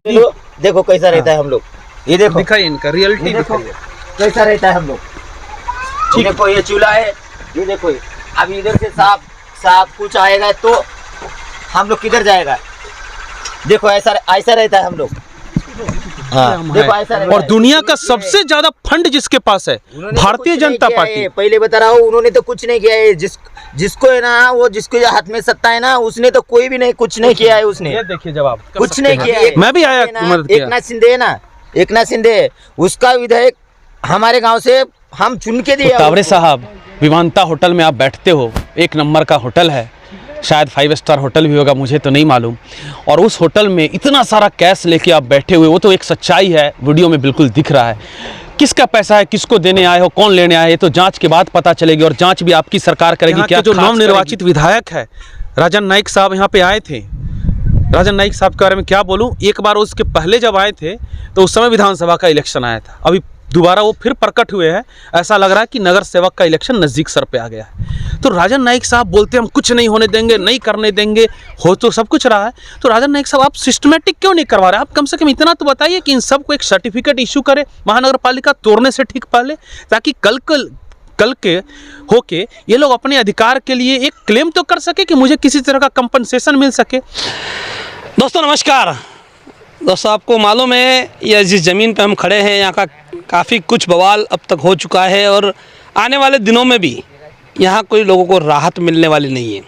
देखो कैसा रहता है हम लोग, ये देखो दिखाइए इनका रियलिटी देखो दिखाइए। कैसा रहता है हम लोग। ये देखो ये चूल्हा है, ये देखो अब इधर से साफ कुछ आएगा तो हम लोग किधर जाएगा। देखो ऐसा ऐसा रहता है हम लोग। हाँ देखो ऐसा रहता और है। दुनिया का सबसे ज्यादा फंड जिसके पास है, उन्होंने भारतीय तो कुछ नहीं जनता किया पार्टी। है। पहले बता रहा हूँ, उन्होंने तो कुछ नहीं किया है। जिसको है ना, वो जिसके हाथ में सत्ता है ना, उसने तो कोई भी नहीं कुछ नहीं किया है। उसने ये देखिए जवाब कुछ नहीं किया है। मैं भी आया मदद किया। एकनाथ शिंदे है ना, एकनाथ शिंदे उसका विधायक हमारे गांव से हम चुन के दिए। कावरे साहब, विमानता होटल में आप बैठते हो, एक नंबर का होटल है, शायद 5 स्टार होटल भी होगा, मुझे तो नहीं मालूम। और उस होटल में इतना सारा कैश लेके आप बैठे हुए, वो तो एक सच्चाई है, वीडियो में बिल्कुल दिख रहा है। किसका पैसा है, किसको देने आए हो, कौन लेने आए, तो जांच के बाद पता चलेगी, और जांच भी आपकी सरकार करेगी। क्या जो नवनिर्वाचित विधायक है राजन नाइक साहब यहाँ पे आए थे, राजन नाइक साहब के बारे में क्या बोलूं। एक बार उसके पहले जब आए थे तो उस समय विधानसभा का इलेक्शन आया था, अभी दोबारा वो फिर प्रकट हुए हैं। ऐसा लग रहा है कि नगर सेवक का इलेक्शन नज़दीक सर पे आ गया है। तो राजन नाइक साहब बोलते हम कुछ नहीं होने देंगे, नहीं करने देंगे, हो तो सब कुछ रहा है। तो राजन नाइक साहब आप सिस्टमेटिक क्यों नहीं करवा रहे? आप कम से कम इतना तो बताइए कि इन सबको एक सर्टिफिकेट इशू करे महानगर पालिका तोड़ने से ठीक पहले, ताकि कल के होके ये लोग अपने अधिकार के लिए एक क्लेम तो कर सके कि मुझे किसी तरह का कंपनसेशन मिल सके। दोस्तों नमस्कार। दोस्तों आपको मालूम है यह जिस ज़मीन पे हम खड़े हैं, यहाँ का काफ़ी कुछ बवाल अब तक हो चुका है, और आने वाले दिनों में भी यहाँ कोई लोगों को राहत मिलने वाली नहीं है।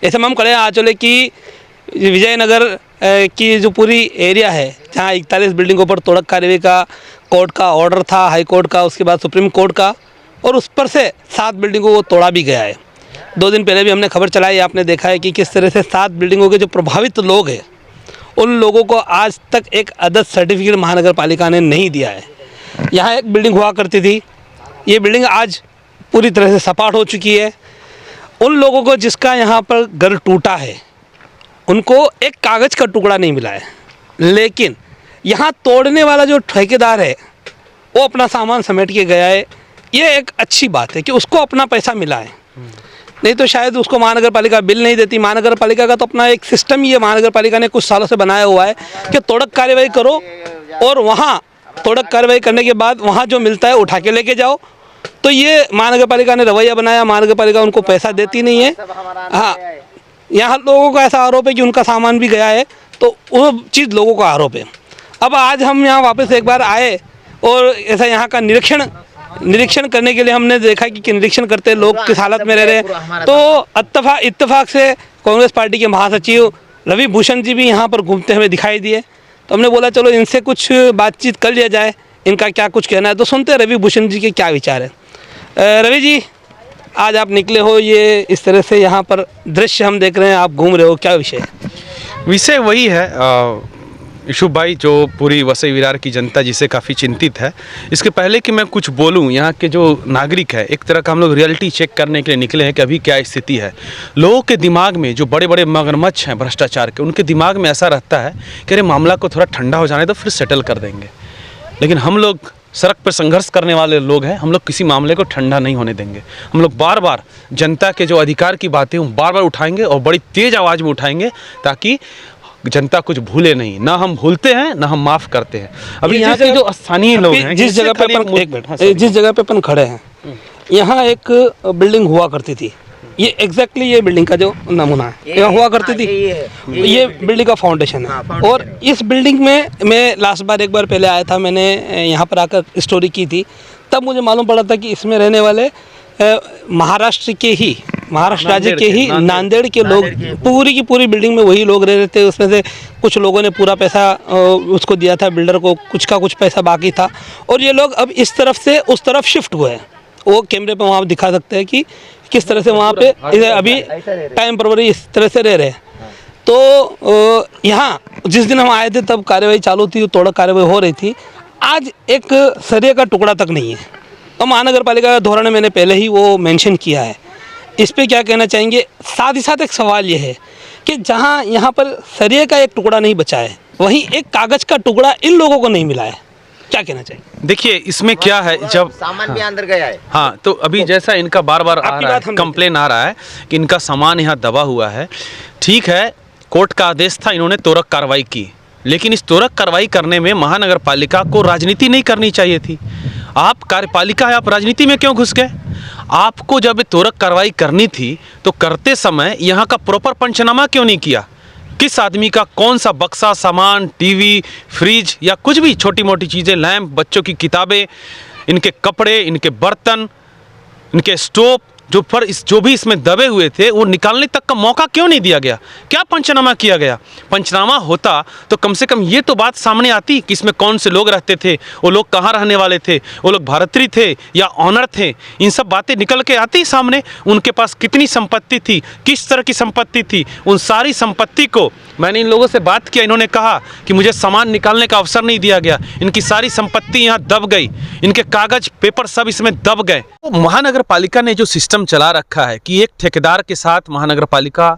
ऐसे में हम खड़े हैं आंचोले की विजयनगर की जो पूरी एरिया है, जहाँ 41 बिल्डिंगों पर तोड़क कार्रवाई का कोर्ट का ऑर्डर था, हाई कोर्ट का, उसके बाद सुप्रीम कोर्ट का, और उस पर से 7 बिल्डिंगों को तोड़ा भी गया है। 2 दिन पहले भी हमने खबर चलाई, आपने देखा है कि किस तरह से 7 बिल्डिंगों के जो प्रभावित लोग हैं उन लोगों को आज तक एक अदद सर्टिफिकेट महानगर पालिका ने नहीं दिया है। यहाँ एक बिल्डिंग हुआ करती थी, ये बिल्डिंग आज पूरी तरह से सपाट हो चुकी है। उन लोगों को जिसका यहाँ पर घर टूटा है उनको एक कागज़ का टुकड़ा नहीं मिला है, लेकिन यहाँ तोड़ने वाला जो ठेकेदार है वो अपना सामान समेट के गया है। ये एक अच्छी बात है कि उसको अपना पैसा मिला है, नहीं तो शायद उसको महानगर पालिका बिल नहीं देती। महानगर पालिका का तो अपना एक सिस्टम ही है, महानगर पालिका ने कुछ सालों से बनाया हुआ है कि तोड़क कार्रवाई करो और वहाँ तोड़क कार्रवाई करने के बाद वहाँ जो मिलता है उठा के लेके जाओ। तो ये महानगर पालिका ने रवैया बनाया, महानगर पालिका उनको पैसा देती नहीं है। हाँ, यहाँ लोगों का ऐसा आरोप है कि उनका सामान भी गया है, तो वो चीज़ लोगों का आरोप है। अब आज हम यहाँ वापस एक बार आए और ऐसा यहाँ का निरीक्षण करने के लिए हमने देखा कि निरीक्षण करते लोग किस हालत में रह रहे हैं। तो इत्तेफाक से कांग्रेस पार्टी के महासचिव रवि भूषण जी भी यहाँ पर घूमते हुए दिखाई दिए, तो हमने बोला चलो इनसे कुछ बातचीत कर लिया जाए, इनका क्या कुछ कहना है। तो सुनते हैं रवि भूषण जी के क्या विचार है। रवि जी, आज आप निकले हो, ये इस तरह से यहाँ पर दृश्य हम देख रहे हैं, आप घूम रहे हो, क्या विषय है? विषय वही है यूसुफ भाई, जो पूरी वसई विरार की जनता जिसे काफ़ी चिंतित है। इसके पहले कि मैं कुछ बोलूं, यहाँ के जो नागरिक है, एक तरह का हम लोग रियलिटी चेक करने के लिए निकले हैं कि अभी क्या स्थिति है। लोगों के दिमाग में जो बड़े बड़े मगरमच्छ हैं भ्रष्टाचार के, उनके दिमाग में ऐसा रहता है कि अरे मामला को थोड़ा ठंडा हो जाने तो फिर सेटल कर देंगे। लेकिन हम लोग सड़क पर संघर्ष करने वाले लोग हैं, हम लोग किसी मामले को ठंडा नहीं होने देंगे। हम लोग बार बार जनता के जो अधिकार की बातें हम बार बार उठाएंगे और बड़ी तेज़ आवाज़ में उठाएंगे, ताकि जनता कुछ भूले नहीं। ना हम भूलते हैं ना हम माफ़ करते हैं। अभी यहाँ के जो स्थानीय लोग हैं, जिस जगह पे अपन खड़े हैं, यहाँ एक बिल्डिंग हुआ करती थी, ये एग्जैक्टली ये बिल्डिंग का जो नमूना है, यहाँ हुआ करती थी। ये बिल्डिंग का फाउंडेशन है, और इस बिल्डिंग में मैं लास्ट बार एक बार पहले आया था, मैंने यहाँ पर आकर स्टोरी की थी, तब मुझे मालूम पड़ा था कि इसमें रहने वाले महाराष्ट्र राज्य के ही नांदेड़ के लोग, पूरी की पूरी बिल्डिंग में वही लोग रह रहे थे। उसमें से कुछ लोगों ने पूरा पैसा उसको दिया था, बिल्डर को कुछ का कुछ पैसा बाकी था, और ये लोग अब इस तरफ से उस तरफ शिफ्ट हुए हैं। वो कैमरे पे वहाँ दिखा सकते हैं कि किस तरह से वहाँ पे अभी टाइम परवरी इस तरह से रह रहे हैं। तो यहाँ जिस दिन हम आए थे तब कार्रवाई चालू थी, तोड़क कार्रवाई हो रही थी। आज एक सरिये का टुकड़ा तक नहीं है। तो महानगर पालिका का धोरण मैंने पहले ही वो मेंशन किया है, इस पे क्या कहना चाहेंगे? साथ ही साथ एक सवाल ये है कि जहाँ यहाँ पर सरिये का एक टुकड़ा नहीं बचा है, वहीं एक कागज़ का टुकड़ा इन लोगों को नहीं मिला है, क्या कहना चाहिए? देखिए इसमें क्या है, जब सामान भी अंदर गया है। हाँ, तो अभी जैसा इनका बार बार आ रहा है, कंप्लेन आ रहा है कि इनका सामान यहाँ दबा हुआ है। ठीक है, कोर्ट का आदेश था, इन्होंने तोड़क कार्रवाई की, लेकिन इस त्वरित कार्रवाई करने में महानगर पालिका को राजनीति नहीं करनी चाहिए थी। आप कार्यपालिका है, आप राजनीति में क्यों घुस गए? आपको जब त्वरित कार्रवाई करनी थी तो करते समय यहाँ का प्रॉपर पंचनामा क्यों नहीं किया? किस आदमी का कौन सा बक्सा सामान, टीवी, फ्रिज या कुछ भी छोटी मोटी चीज़ें, लैंप, बच्चों की किताबें, इनके कपड़े, इनके बर्तन, इनके स्टोव जो भी इसमें दबे हुए थे वो निकालने तक का मौका क्यों नहीं दिया गया? क्या पंचनामा किया गया? पंचनामा होता तो कम से कम ये तो बात सामने आती कि इसमें कौन से लोग रहते थे, वो लोग कहाँ रहने वाले थे, वो लोग भारतीय थे या ऑनर थे। इन सब बातें निकल के आती सामने। उनके पास कितनी संपत्ति थी, किस तरह की संपत्ति थी, उन सारी संपत्ति को मैंने इन लोगों से बात किया। इन्होंने कहा कि मुझे सामान निकालने का अवसर नहीं दिया गया, इनकी सारी संपत्ति यहाँ दब गई, इनके कागज पेपर सब इसमें दब गए। तो महानगर पालिका ने जो सिस्टम चला रखा है कि एक ठेकेदार के साथ महानगर पालिका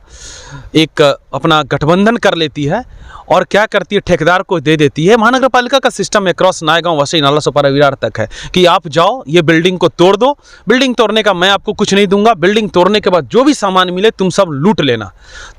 एक अपना गठबंधन कर लेती है और क्या करती है, ठेकेदार को दे देती है। महानगर पालिका का सिस्टम अक्रॉस नायगांव, वसई, नाला सोपारा, विरार तक है कि आप जाओ, ये बिल्डिंग को तोड़ दो, बिल्डिंग तोड़ने का मैं आपको कुछ नहीं दूंगा, बिल्डिंग तोड़ने के बाद जो भी सामान मिले तुम सब लूट लेना।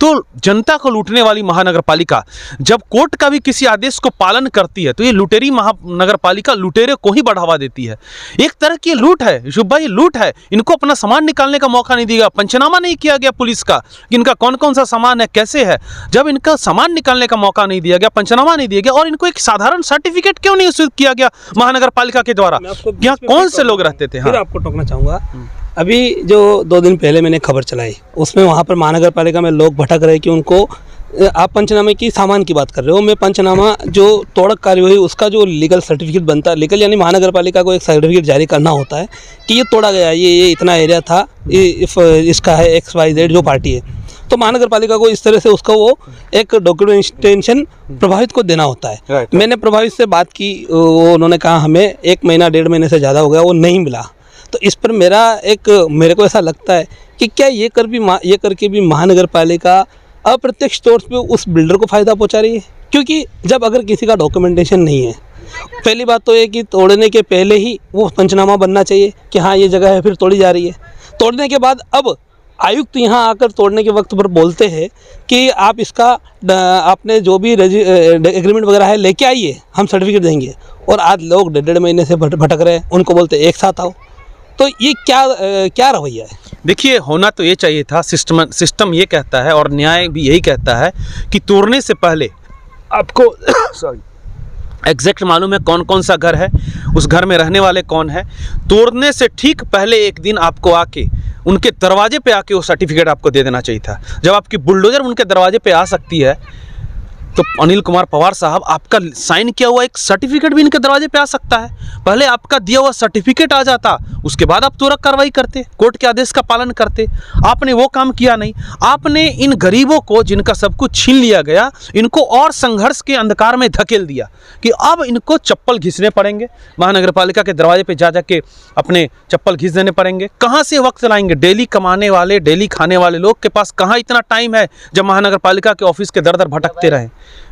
तो जनता को लूटने वाली महानगर पालिका जब कोर्ट का भी किसी आदेश को पालन करती है तो ये लुटेरी महानगर पालिका लुटेरे को ही बढ़ावा देती है। एक तरह की लूट है युसुफ भाई, लूट है। इनको अपना सामान निकालने का मौका नहीं दिया, पंचनामा नहीं किया गया पुलिस का कि इनका कौन कौन सा सामान है, कैसे है। जब इनका सामान निकालने का मौका नहीं दिया गया, पंचनामा नहीं दिया गया और इनको एक साधारण सर्टिफिकेट क्यों नहीं इशू किया गया महानगर पालिका के द्वारा? यहाँ कौन से लोग रहते थे? फिर आपको टोकना चाहूँगा, अभी जो 2 दिन पहले मैंने खबर चलाई उसमें वहाँ पर महानगर पालिका में लोग भटक रहे कि उनको, आप पंचनामे की सामान की बात कर रहे हो, मैं पंचनामा जो तोड़क कार्य हुई उसका जो लीगल सर्टिफिकेट बनता है, लीगल यानी महानगर पालिका को एक सर्टिफिकेट जारी करना होता है कि ये तोड़ा गया, ये इतना एरिया था, इसका है XYZ जो पार्टी है, तो महानगर पालिका को इस तरह से उसका वो एक डॉक्यूमेंटेशन प्रभावित को देना होता है। मैंने प्रभावित से बात की, उन्होंने कहा हमें 1 महीना 1.5 महीने से ज़्यादा हो गया, वो नहीं मिला। तो इस पर मेरे को ऐसा लगता है कि क्या ये करके भी महानगर पालिका अप्रत्यक्ष तौर पे उस बिल्डर को फ़ायदा पहुंचा रही है? क्योंकि जब अगर किसी का डॉक्यूमेंटेशन नहीं है, पहली बात तो ये कि तोड़ने के पहले ही वो पंचनामा बनना चाहिए कि हाँ ये जगह है, फिर तोड़ी जा रही है। तोड़ने के बाद अब आयुक्त यहाँ आकर तोड़ने के वक्त पर बोलते हैं कि आप इसका आपने जो भी एग्रीमेंट वगैरह है लेके आइए, हम सर्टिफिकेट देंगे, और आज लोग 1.5 महीने से भटक रहे हैं, उनको बोलते एक साथ आओ। तो ये क्या रवैया है? देखिए, होना तो ये चाहिए था, सिस्टम ये कहता है और न्याय भी यही कहता है कि तोड़ने से पहले आपको एग्जैक्ट मालूम है कौन कौन सा घर है, उस घर में रहने वाले कौन है। तोड़ने से ठीक पहले एक दिन आपको आके उनके दरवाजे पे आके वो सर्टिफिकेट आपको दे देना चाहिए था। जब आपकी बुलडोजर उनके दरवाजे पे आ सकती है तो अनिल कुमार पवार साहब, आपका साइन किया हुआ एक सर्टिफिकेट भी इनके दरवाजे पे आ सकता है। पहले आपका दिया हुआ सर्टिफिकेट आ जाता, उसके बाद आप तुरंत कार्रवाई करते, कोर्ट के आदेश का पालन करते। आपने वो काम किया नहीं। आपने इन गरीबों को जिनका सब कुछ छीन लिया गया, इनको और संघर्ष के अंधकार में धकेल दिया कि अब इनको चप्पल घिसने पड़ेंगे, महानगर पालिका के दरवाजे पे जा के अपने चप्पल घिस देने पड़ेंगे। कहाँ से वक्त लाएंगे? डेली कमाने वाले, डेली खाने वाले लोग के पास कहाँ इतना टाइम है जब महानगर पालिका के ऑफिस के दर दर भटकते रहें?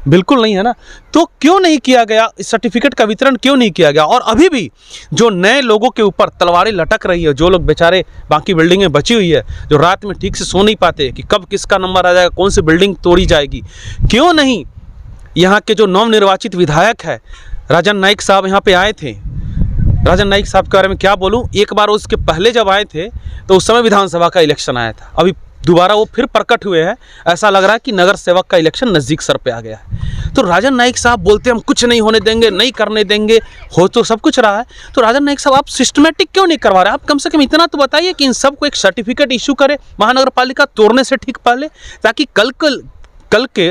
बिल्कुल नहीं है ना। तो क्यों नहीं किया गया इस सर्टिफिकेट का वितरण, क्यों नहीं किया गया? और अभी भी जो नए लोगों के ऊपर तलवारें लटक रही है, जो लोग बेचारे बाकी बिल्डिंगें बची हुई है, जो रात में ठीक से सो नहीं पाते कि कब किसका नंबर आ जाएगा, कौन सी बिल्डिंग तोड़ी जाएगी, क्यों नहीं यहाँ के जो नवनिर्वाचित विधायक है राजन नाइक साहब यहाँ पे आए थे। राजन नाइक साहब के बारे में क्या बोलूँ, एक बार उसके पहले जब आए थे तो उस समय विधानसभा का इलेक्शन आया था, अभी दोबारा वो फिर प्रकट हुए हैं। ऐसा लग रहा है कि नगर सेवक का इलेक्शन नज़दीक सर पे आ गया है। तो राजन नाइक साहब बोलते हैं हम कुछ नहीं होने देंगे, नहीं करने देंगे, हो तो सब कुछ रहा है। तो राजन नाइक साहब, आप सिस्टमेटिक क्यों नहीं करवा रहे? आप कम से कम इतना तो बताइए कि इन सबको एक सर्टिफिकेट इशू करे महानगर पालिका तोड़ने से ठीक पहले, ताकि कल के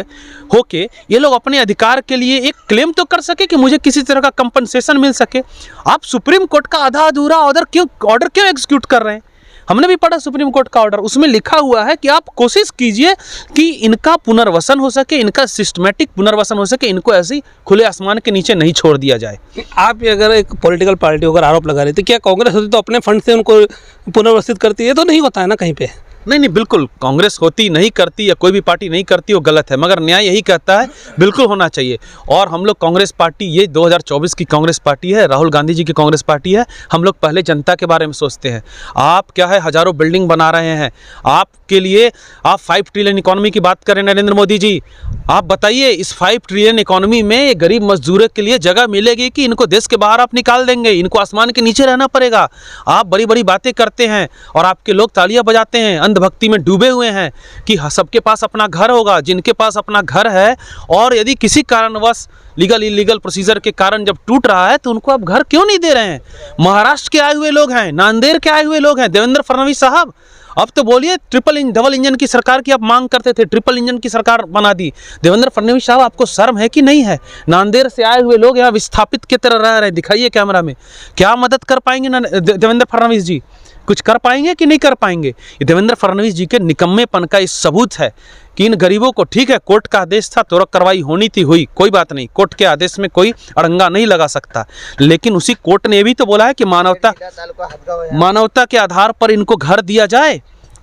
होके ये लोग अपने अधिकार के लिए एक क्लेम तो कर सके कि मुझे किसी तरह का कंपनसेशन मिल सके। आप सुप्रीम कोर्ट का आधा अधूरा ऑर्डर क्यों एग्जीक्यूट कर रहे हैं? हमने भी पढ़ा सुप्रीम कोर्ट का ऑर्डर, उसमें लिखा हुआ है कि आप कोशिश कीजिए कि इनका पुनर्वसन हो सके, इनका सिस्टमेटिक पुनर्वसन हो सके, इनको ऐसे ही खुले आसमान के नीचे नहीं छोड़ दिया जाए। आप अगर एक पॉलिटिकल पार्टी होकर आरोप लगा रहे थे, क्या कांग्रेस होती तो अपने फंड से उनको पुनर्वस्थित करती है? तो नहीं होता है ना कहीं पे। नहीं नहीं, बिल्कुल कांग्रेस होती नहीं करती या कोई भी पार्टी नहीं करती वो गलत है, मगर न्याय यही कहता है बिल्कुल होना चाहिए। और हम लोग कांग्रेस पार्टी, ये 2024 की कांग्रेस पार्टी है, राहुल गांधी जी की कांग्रेस पार्टी है। हम लोग पहले जनता के बारे में सोचते हैं। आप क्या है, हज़ारों बिल्डिंग बना रहे हैं आपके लिए। आप 5 ट्रिलियन इकोनॉमी की बात करें नरेंद्र मोदी जी, आप बताइए इस 5 ट्रिलियन इकोनॉमी में ये गरीब मजदूरों के लिए जगह मिलेगी कि इनको देश के बाहर आप निकाल देंगे, इनको आसमान के नीचे रहना पड़ेगा। आप बड़ी बड़ी बातें करते हैं और आपके लोग तालियां बजाते हैं, अंधभक्ति में डूबे हुए हैं कि सबके पास अपना घर होगा। जिनके पास अपना घर है और यदि किसी कारणवश लीगल इलीगल प्रोसीजर के कारण जब टूट रहा है तो उनको आप घर क्यों नहीं दे रहे हैं? महाराष्ट्र के आए हुए लोग हैं, नांदेड़ के आए हुए लोग हैं, देवेंद्र फडणवीस साहब अब तो बोलिए डबल इंजन की सरकार की आप मांग करते थे, ट्रिपल इंजन की सरकार बना दी। देवेंद्र फडणवीस साहब आपको शर्म है कि नहीं है? नांदेड़ से आए हुए लोग यहाँ विस्थापित की तरह रह रहे हैं, दिखाइए कैमरा में। क्या मदद कर पाएंगे ना देवेंद्र फडणवीस जी? कुछ कर पाएंगे कि नहीं कर पाएंगे? ये देवेंद्र फडणवीस जी के निकम्मेपन का इस सबूत है कि इन गरीबों को, ठीक है कोर्ट का आदेश था, त्वरित कार्रवाई होनी थी, हुई, कोई बात नहीं, कोर्ट के आदेश में कोई अड़ंगा नहीं लगा सकता, लेकिन उसी कोर्ट ने भी तो बोला है कि मानवता के आधार पर इनको घर दिया जाए।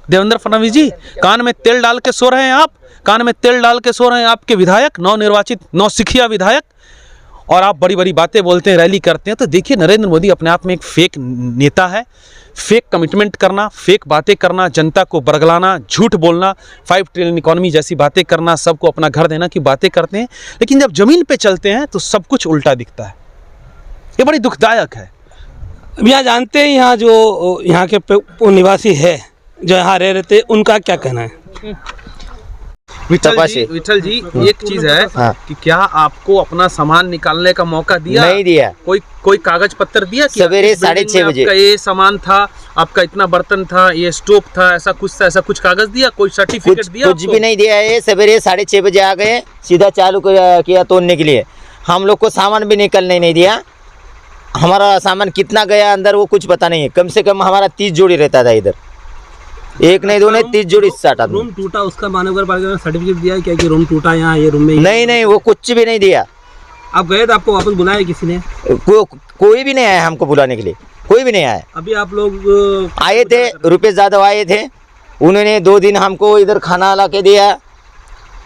देवेंद्र फडणवीस जी, कान में तेल डाल के सो रहे हैं आप, कान में तेल डाल के सो रहे हैं आपके विधायक, नवनिर्वाचित नौसिखिया विधायक, और आप बड़ी बड़ी बातें बोलते हैं, रैली करते हैं। तो देखिए नरेंद्र मोदी अपने आप में एक फेक नेता है। फेक कमिटमेंट करना, फेक बातें करना, जनता को बरगलाना, झूठ बोलना, 5 ट्रिलियन इकोनॉमी जैसी बातें करना, सबको अपना घर देना की बातें करते हैं, लेकिन जब जमीन पे चलते हैं तो सब कुछ उल्टा दिखता है। ये बड़ी दुखदायक है। अब यहाँ जानते हैं, यहाँ जो यहाँ के निवासी है जो यहाँ रह रहे थे, उनका क्या कहना है? विठल जी एक चीज है कि क्या आपको अपना सामान निकालने का मौका दिया? नहीं दिया। कोई कागज पत्र दिया कि सवेरे 6:30 बजे आपका ये सामान था, आपका इतना बर्तन था, ये स्टोव था, ऐसा कुछ कागज दिया, कोई सर्टिफिकेट दिया? कुछ भी नहीं दिया है। सवेरे 6:30 बजे आ गए, सीधा चालू किया तोड़ने के लिए। हम लोग को सामान भी निकलने नहीं दिया। हमारा सामान कितना गया अंदर वो कुछ पता नहीं है। कम से कम हमारा 30 जोड़ी रहता था इधर, एक नहीं दो नहीं 30 जोड़ी स्टार्ट आदमी। रूम टूटा, उसका महानगर पालिका ने सर्टिफिकेट दिया क्या कि रूम टूटा यहाँ, ये रूम में? नहीं, वो कुछ भी नहीं दिया। आप गए तो आपको वापस बुलाया किसी ने? कोई भी नहीं आया हमको बुलाने के लिए, कोई भी नहीं आया। अभी आप लोग आए थे, रुपेश यादव आए थे, उन्होंने 2 दिन हमको इधर खाना ला के दिया,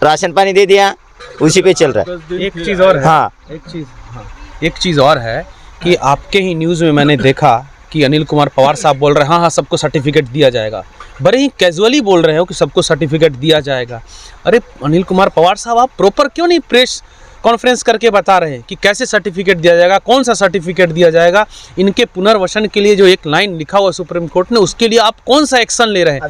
राशन पानी दे दिया, उसी पे चल रहा है। एक चीज और है, हाँ एक चीज और है कि आपके ही न्यूज़ में मैंने देखा कि अनिल कुमार पवार साहब बोल रहे हैं हाँ सबको सर्टिफिकेट दिया जाएगा। बड़े ही कैजुअली बोल रहे हो कि सबको सर्टिफिकेट दिया जाएगा। अरे अनिल कुमार पवार साहब, आप प्रॉपर क्यों नहीं प्रेस कॉन्फ्रेंस करके बता रहे हैं कि कैसे सर्टिफिकेट दिया जाएगा, कौन सा सर्टिफिकेट दिया जाएगा? इनके पुनर्वसन के लिए जो एक लाइन लिखा हुआ सुप्रीम कोर्ट ने, उसके लिए आप कौन सा एक्शन ले रहे हैं?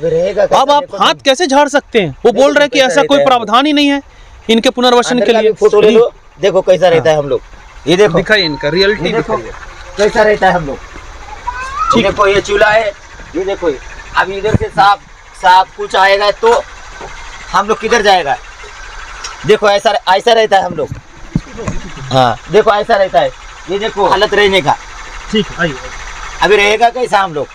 अब आप हाथ कैसे झाड़ सकते हैं? वो बोल रहे हैं कि ऐसा कोई प्रावधान ही नहीं है इनके पुनर्वसन के लिए। फोटो ले लो, देखो कैसा रहता है हम लोग। ये देखो, दिखाइए इनका रियलिटी, दिखाइए कैसा रहता है हम लोग। देखो ये चूल्हा है, ये देखो अब इधर से साफ कुछ आएगा तो हम लोग किधर जाएगा? देखो ऐसा रहता है हम लोग। हाँ देखो ऐसा रहता है, ये देखो हालत रहने का। ठीक, आइए। अभी रहेगा कैसा हम लोग?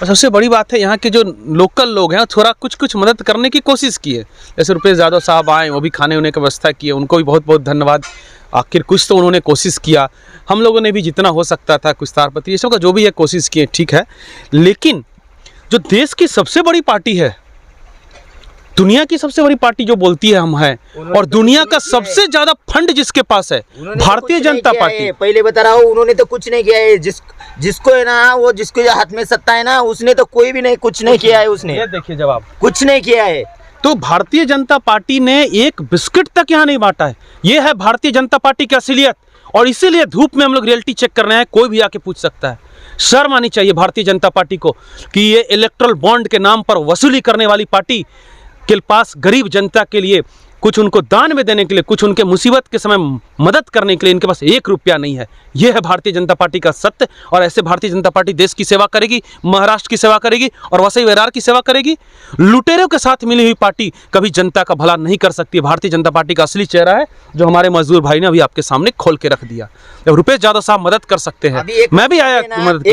और सबसे बड़ी बात है यहाँ के जो लोकल लोग हैं थोड़ा कुछ मदद करने की कोशिश की है। जैसे रुपेश यादव साहब आए, वो भी खाने होने की व्यवस्था की है, उनको भी बहुत बहुत धन्यवाद। आखिर कुछ तो उन्होंने कोशिश किया। हम लोगों ने भी जितना हो सकता था, कुछ तारपत्री ये सब का जो भी है कोशिश की है, ठीक है। लेकिन जो देश की सबसे बड़ी पार्टी है, दुनिया की सबसे बड़ी पार्टी जो बोलती है हम हैं, और दुनिया का सबसे ज्यादा फंड जिसके पास है, भारतीय जनता पार्टी। पहले बता रहा हूँ, उन्होंने तो कुछ नहीं किया है। जिसको है ना, वो जिसके हाथ में सत्ता है ना, उसने तो कोई भी नहीं, कुछ नहीं किया है उसने। ये देखिए जवाब, कुछ नहीं किया है। तो भारतीय जनता पार्टी ने एक बिस्किट तक यहाँ नहीं बांटा है। ये है भारतीय जनता पार्टी की असलियत, और इसीलिए धूप में हम लोग रियलिटी चेक कर रहे हैं। कोई भी आके पूछ सकता है। शर्म आनी चाहिए भारतीय जनता पार्टी को कि ये इलेक्ट्रल बॉन्ड के नाम पर वसूली करने वाली पार्टी के पास गरीब जनता के लिए कुछ उनको दान में देने के लिए, कुछ उनके मुसीबत के समय मदद करने के लिए इनके पास 1 रुपया नहीं है। यह है भारतीय जनता पार्टी का सत्य। और ऐसे भारतीय जनता पार्टी देश की सेवा करेगी, महाराष्ट्र की सेवा करेगी और वसई विरार की सेवा करेगी। लुटेरों के साथ मिली हुई पार्टी कभी जनता का भला नहीं कर सकती। भारतीय जनता पार्टी का असली चेहरा है जो हमारे मजदूर भाई ने अभी आपके सामने खोल के रख दिया। जब रुपेश यादव साहब मदद कर सकते हैं, मैं भी आया मदद किया।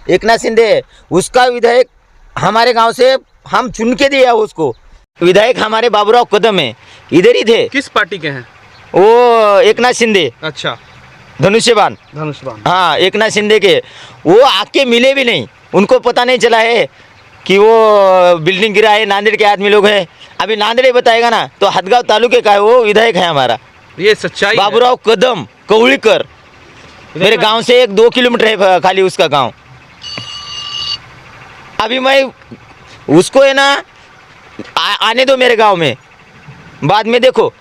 एकनाथ शिंदे उसका विधायक हमारे गाँव से हम चुन के दिया उसको। विधायक हमारे बाबूराव कदम है, इधर ही थे। किस पार्टी के हैं वो? एकनाथ शिंदे। अच्छा, धनुष्यबान। हाँ, एकनाथ शिंदे के। वो आके मिले भी नहीं, उनको पता नहीं चला है कि वो बिल्डिंग गिरा है, नांदेड़ के आदमी लोग हैं। अभी नांदेड़ ही बताएगा ना, तो हदगांव तालुके का है वो विधायक है हमारा, ये सच्चाई है। बाबूराव कदम कौड़ीकर। मेरे गांव से 1-2 किलोमीटर है खाली उसका गांव। अभी मैं उसको है ना आने दो मेरे गांव में, बाद में देखो।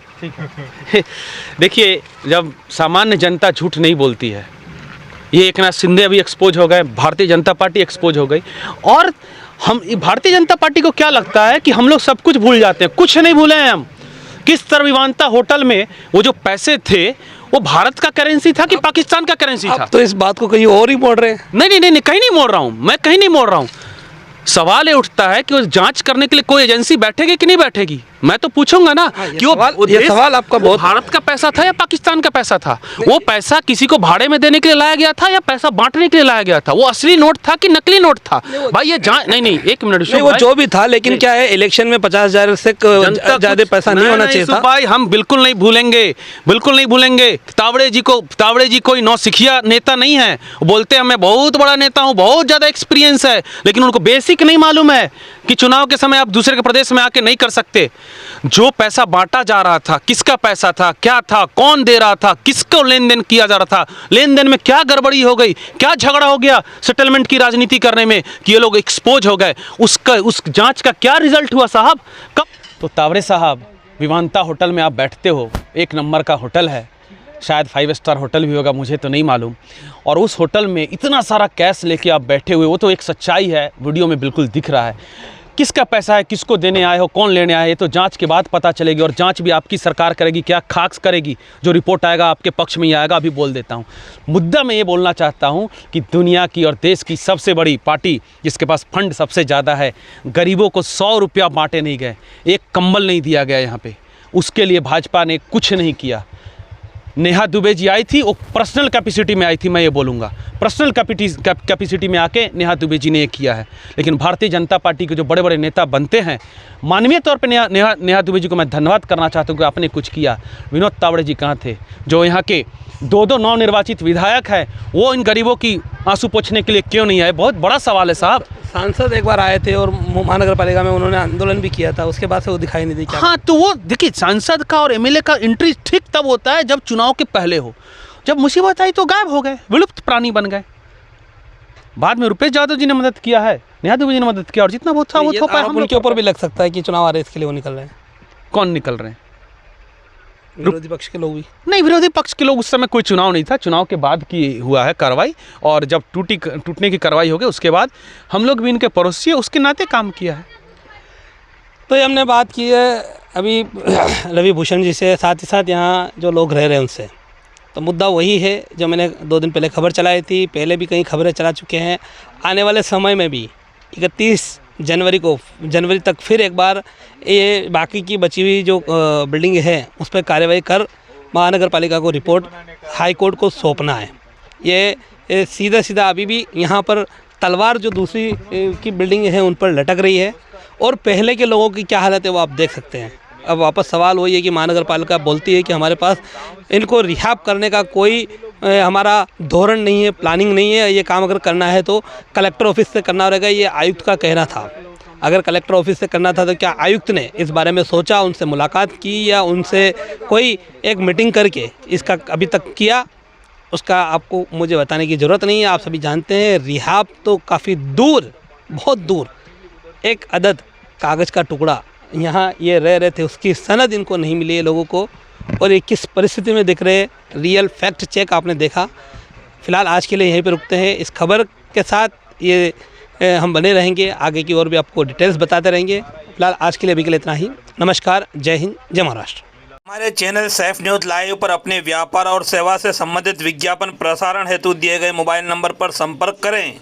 देखिए, जब सामान्य जनता झूठ नहीं बोलती है, ये एकनाथ शिंदे अभी एक्सपोज हो गए, भारतीय जनता पार्टी एक्सपोज हो गई, और हम भारतीय जनता पार्टी को क्या लगता है कि हम लोग सब कुछ भूल जाते हैं। कुछ नहीं भूले हैं हम। किस तरह विवांता होटल में वो जो पैसे थे वो भारत का करेंसी था कि पाकिस्तान का करेंसी था? तो इस बात को कहीं और ही मोड़ रहे हैं। नहीं, कहीं नहीं मोड़ रहा हूँ मैं, कहीं नहीं मोड़ रहा हूँ। सवाल ये उठता है कि वो जांच करने के लिए कोई एजेंसी बैठेगी कि नहीं बैठेगी। मैं तो पूछूंगा ना कि ये सवाल आपका बहुत भारत का पैसा था या पाकिस्तान का पैसा था? वो पैसा किसी को भाड़े में देने के लिए लाया गया था या पैसा बांटने के लिए लाया गया था? वो असली नोट था कि नकली नोट था? भाई ये जांच नहीं, एक मिनट, वो जो भी था, लेकिन क्या है, इलेक्शन में 50,000 से ज्यादा पैसा नहीं होना चाहिए था। भाई हम बिल्कुल नहीं भूलेंगे, बिल्कुल नहीं भूलेंगे। तावड़े जी कोई नौसिखिया नेता नहीं है। बोलते हैं मैं बहुत बड़ा नेता हूँ, बहुत ज्यादा एक्सपीरियंस है, लेकिन उनको बेसिक नहीं मालूम है कि चुनाव के समय आप दूसरे के प्रदेश में आके नहीं कर सकते। जो पैसा बांटा जा रहा था, किसका पैसा था, क्या था, कौन दे रहा था, किसको लेन देन किया जा रहा था, लेन देन में क्या गड़बड़ी हो गई, क्या झगड़ा हो गया सेटलमेंट की राजनीति करने में कि ये लोग एक्सपोज हो गए, उस जांच का क्या रिजल्ट हुआ साहब? कब? तो तावड़े साहब, विवांता होटल में आप बैठते हो, 1 नंबर का होटल है, शायद 5 स्टार होटल भी होगा, मुझे तो नहीं मालूम। और उस होटल में इतना सारा कैश लेके आप बैठे हुए, वो तो एक सच्चाई है, वीडियो में बिल्कुल दिख रहा है। किसका पैसा है, किसको देने आए हो, कौन लेने आए, ये तो जांच के बाद पता चलेगी, और जांच भी आपकी सरकार करेगी, क्या खाक्स करेगी, जो रिपोर्ट आएगा आपके पक्ष में ही आएगा। अभी बोल देता हूँ, मुद्दा मैं ये बोलना चाहता हूँ कि दुनिया की और देश की सबसे बड़ी पार्टी, जिसके पास फंड सबसे ज़्यादा है, गरीबों को 100 रुपया बांटे नहीं गए, एक कंबल नहीं दिया गया यहाँ पे, उसके लिए भाजपा ने कुछ नहीं किया। नेहा दुबे जी आई थी, वो पर्सनल कैपेसिटी में आई थी, मैं ये बोलूँगा पर्सनल कैपेसिटी में आके नेहा दुबे जी ने ये किया है। लेकिन भारतीय जनता पार्टी के जो बड़े बड़े नेता बनते हैं, मानवीय तौर पे नेहा दुबे जी को मैं धन्यवाद करना चाहता हूँ कि आपने कुछ किया। विनोद तावड़े जी कहाँ थे, जो यहाँ के 2 नवनिर्वाचित विधायक हैं, वो इन गरीबों की आंसू पोंछने के लिए क्यों नहीं आए? बहुत बड़ा सवाल है साहब। सांसद एक बार आए थे और महानगर पालिका में उन्होंने आंदोलन भी किया था, उसके बाद से वो दिखाई नहीं दी। हाँ, तो वो देखिए, सांसद का और एमएलए का एंट्री ठीक तब होता है जब चुनाव के पहले हो। जब मुसीबत आई तो गायब हो गए, विलुप्त प्राणी बन गए। बाद में रुपेश यादव जी ने मदद किया है, नेहा दुबे जी ने मदद किया, और जितना बहुत था वो थोपा है। उनके ऊपर भी लग सकता है कि चुनाव आ रहे हैं, इसके लिए वो निकल रहे हैं। कौन निकल रहे हैं? विरोधी पक्ष के लोग भी नहीं, विरोधी पक्ष के लोग, उस समय कोई चुनाव नहीं था, चुनाव के बाद की हुआ है कार्रवाई, और जब टूटने की कार्रवाई हो गई उसके बाद हम लोग भी इनके पड़ोसी है, उसके नाते काम किया है। तो ये हमने बात की है अभी रवि भूषण जी से, साथ ही साथ यहाँ जो लोग रह रहे हैं उनसे। तो मुद्दा वही है जो मैंने 2 दिन पहले खबर चलाई थी, पहले भी कई खबरें चला चुके हैं। आने वाले समय में भी 31 जनवरी तक फिर एक बार ये बाकी की बची हुई जो बिल्डिंग है उस पर कार्रवाई कर महानगर पालिका को रिपोर्ट हाई कोर्ट को सौंपना है। ये सीधा अभी भी यहाँ पर तलवार जो दूसरी की बिल्डिंग है उन पर लटक रही है, और पहले के लोगों की क्या हालत है वो आप देख सकते हैं। अब वापस सवाल वही है कि महानगर पालिका बोलती है कि हमारे पास इनको रिहाब करने का कोई हमारा धोरण नहीं है, प्लानिंग नहीं है, ये काम अगर करना है तो कलेक्टर ऑफिस से करना रहेगा, ये आयुक्त का कहना था। अगर कलेक्टर ऑफिस से करना था तो क्या आयुक्त ने इस बारे में सोचा, उनसे मुलाकात की, या उनसे कोई एक मीटिंग करके इसका अभी तक किया? उसका आपको मुझे बताने की ज़रूरत नहीं है, आप सभी जानते हैं। रिहाब तो काफ़ी दूर, बहुत दूर, एक अदद कागज़ का टुकड़ा यहाँ ये रह रहे थे, उसकी सनद इनको नहीं मिली है लोगों को, और ये किस परिस्थिति में दिख रहे हैं, रियल फैक्ट चेक आपने देखा। फ़िलहाल आज के लिए यहीं पे रुकते हैं। इस खबर के साथ ये हम बने रहेंगे, आगे की और भी आपको डिटेल्स बताते रहेंगे। फिलहाल आज के लिए अभी के लिए इतना ही। नमस्कार, जय हिंद, जय महाराष्ट्र। हमारे चैनल सैफ न्यूज़ लाइव पर अपने व्यापार और सेवा से संबंधित विज्ञापन प्रसारण हेतु दिए गए मोबाइल नंबर पर संपर्क करें।